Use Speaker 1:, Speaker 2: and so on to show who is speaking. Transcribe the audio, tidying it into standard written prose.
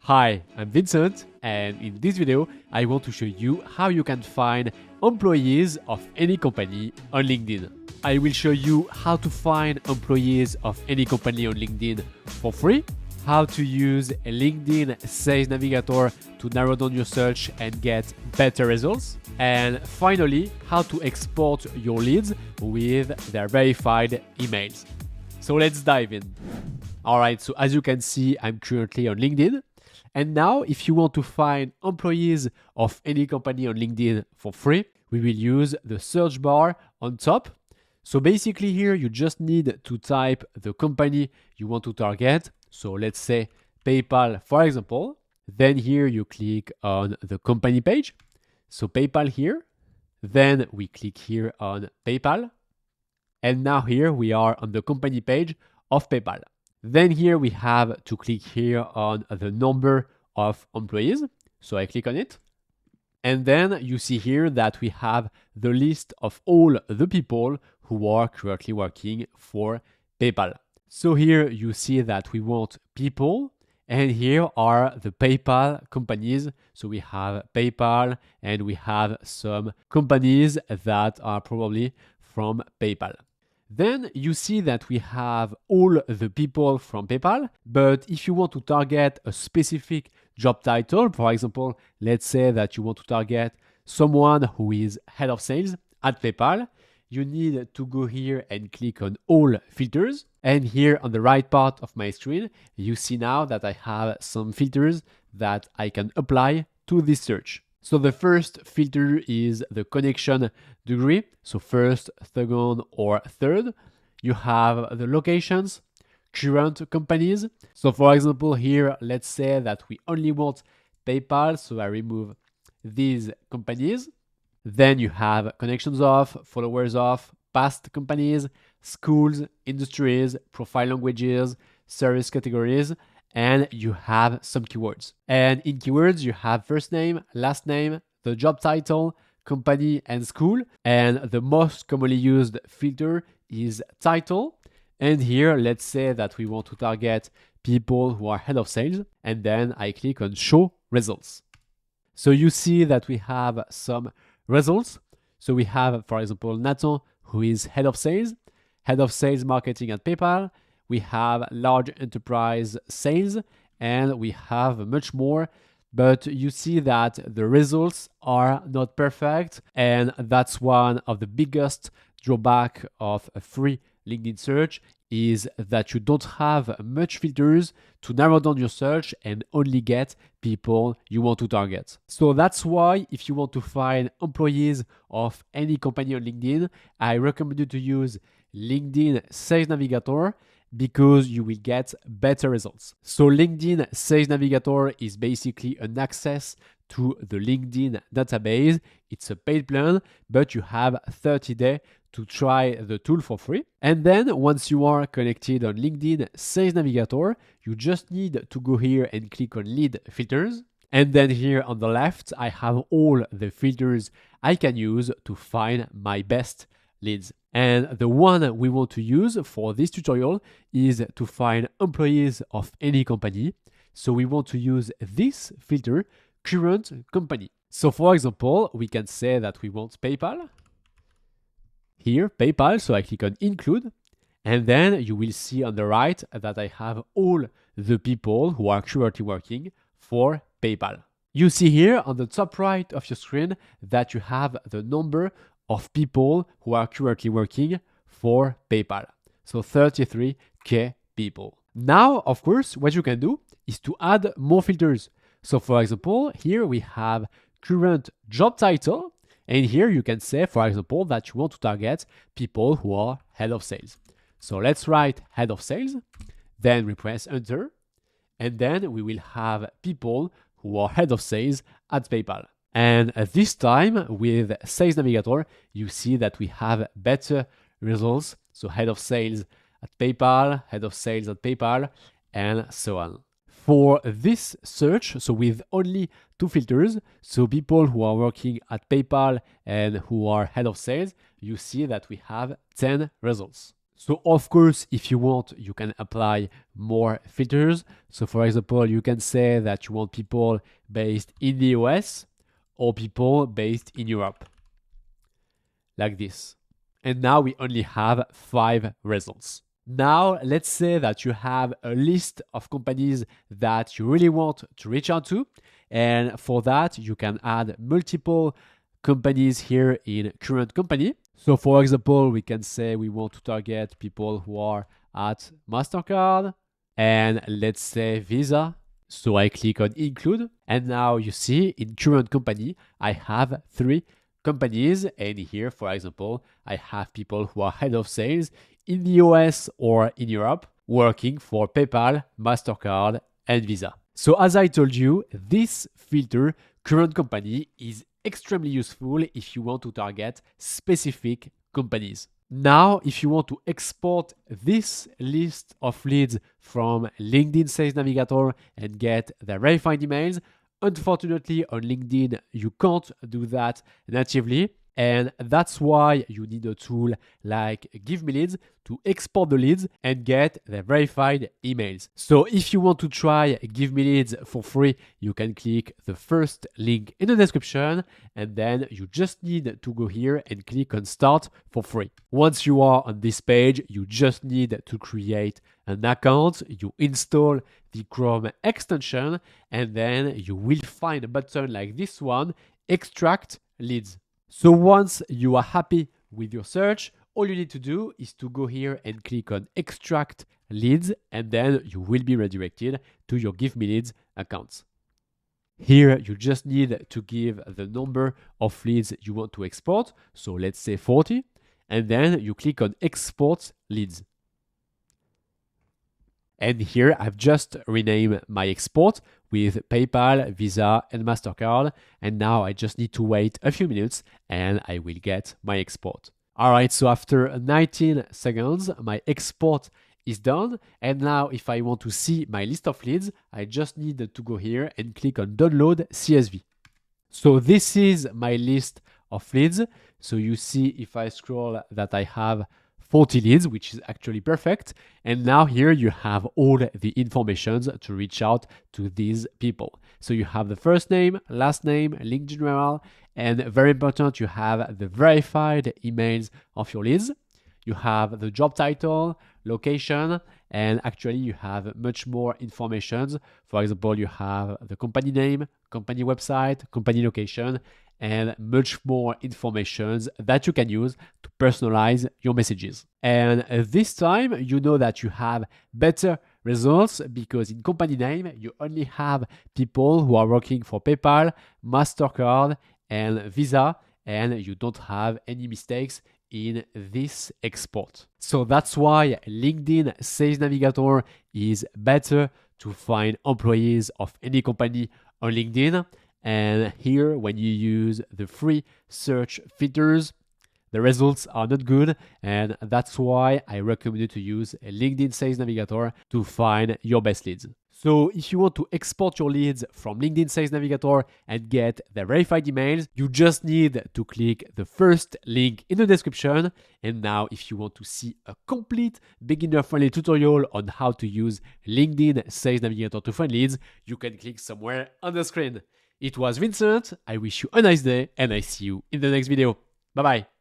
Speaker 1: Hi, I'm Vincent, and in this video, I want to show you how you can find employees of any company on LinkedIn. I will show you how to find employees of any company on LinkedIn for free, how to use a LinkedIn Sales Navigator to narrow down your search and get better results, and finally, how to export your leads with their verified emails. So let's dive in. Alright, so as you can see, I'm currently on LinkedIn. And now, if you want to find employees of any company on LinkedIn for free, we will use the search bar on top. So basically here, you just need to type the company you want to target. So let's say PayPal, for example. Then here you click on the company page. So PayPal here. Then we click here on PayPal. And now here we are on the company page of PayPal. Then here we have to click here on the number of employees. So I click on it. And then you see here that we have the list of all the people who are currently working for PayPal. So here you see that we want people, and here are the PayPal companies. So we have PayPal and we have some companies that are probably from PayPal. Then you see that we have all the people from PayPal, but if you want to target a specific job title, for example, let's say that you want to target someone who is head of sales at PayPal, you need to go here and click on all filters. And here on the right part of my screen, you see now that I have some filters that I can apply to this search. So the first filter is the connection degree. So first, second, or third. You have the locations, current companies. So for example, here, let's say that we only want PayPal. So I remove these companies. Then you have connections off, followers off, past companies, schools, industries, profile languages, service categories, and you have some keywords. And in keywords, you have first name, last name, the job title, company, and school. And the most commonly used filter is title. And here, let's say that we want to target people who are head of sales. And then I click on show results. So you see that we have some results. So we have, for example, Nathan, who is head of sales marketing at PayPal. We have large enterprise sales, and we have much more, but you see that the results are not perfect, and that's one of the biggest drawback of a free LinkedIn search is that you don't have much filters to narrow down your search and only get people you want to target. So that's why if you want to find employees of any company on LinkedIn, I recommend you to use LinkedIn Sales Navigator, because you will get better results. So LinkedIn Sales Navigator is basically an access to the LinkedIn database. It's a paid plan, but you have 30 days to try the tool for free. And then once you are connected on LinkedIn Sales Navigator, you just need to go here and click on lead filters. And then here on the left, I have all the filters I can use to find my best leads. And the one we want to use for this tutorial is to find employees of any company. So we want to use this filter, current company. So for example, we can say that we want PayPal. Here, PayPal, so I click on include. And then you will see on the right that I have all the people who are currently working for PayPal. You see here on the top right of your screen that you have the number of people who are currently working for PayPal. So 33K people. Now, of course, what you can do is to add more filters. So for example, here we have current job title. And here you can say, for example, that you want to target people who are head of sales. So let's write head of sales. Then we press enter. And then we will have people who are head of sales at PayPal. And this time with Sales Navigator, you see that we have better results. So head of sales at PayPal, head of sales at PayPal, and so on. For this search, so with only two filters, so people who are working at PayPal and who are head of sales, you see that we have 10 results. So of course, if you want, you can apply more filters. So for example, you can say that you want people based in the US or people based in Europe, like this. And now we only have 5 results. Now, let's say that you have a list of companies that you really want to reach out to. And for that, you can add multiple companies here in current company. So for example, we can say we want to target people who are at MasterCard and let's say Visa. So I click on include. And now you see in current company, I have 3 companies. And here, for example, I have people who are head of sales in the US or in Europe working for PayPal, MasterCard, and Visa. So as I told you, this filter current company is extremely useful if you want to target specific companies. Now, if you want to export this list of leads from LinkedIn Sales Navigator and get the verified emails, unfortunately on LinkedIn, you can't do that natively. And that's why you need a tool like GiveMeLeads to export the leads and get the verified emails. So if you want to try GiveMeLeads for free, you can click the first link in the description and then you just need to go here and click on start for free. Once you are on this page, you just need to create an account, you install the Chrome extension, and then you will find a button like this one, extract leads. So once you are happy with your search, all you need to do is to go here and click on extract leads, and then you will be redirected to your GiveMeLeads account. Here, you just need to give the number of leads you want to export. So let's say 40, and then you click on export leads. And here I've just renamed my export with PayPal, Visa, and MasterCard. And now I just need to wait a few minutes and I will get my export. All right, so after 19 seconds, my export is done. And now if I want to see my list of leads, I just need to go here and click on download CSV. So this is my list of leads. So you see if I scroll that I have 40 leads, which is actually perfect. And now here you have all the information to reach out to these people. So you have the first name, last name, link general, and very important, you have the verified emails of your leads. You have the job title, location, and actually you have much more information. For example, you have the company name, company website, company location, and much more information that you can use to personalize your messages. And this time, you know that you have better results because in company name, you only have people who are working for PayPal, MasterCard, and Visa, and you don't have any mistakes in this export. So that's why LinkedIn Sales Navigator is better to find employees of any company on LinkedIn. And here, when you use the free search filters, the results are not good. And that's why I recommend you to use a LinkedIn Sales Navigator to find your best leads. So if you want to export your leads from LinkedIn Sales Navigator and get the verified emails, you just need to click the first link in the description. And now if you want to see a complete beginner-friendly tutorial on how to use LinkedIn Sales Navigator to find leads, you can click somewhere on the screen. It was Vincent. I wish you a nice day and I see you in the next video. Bye bye.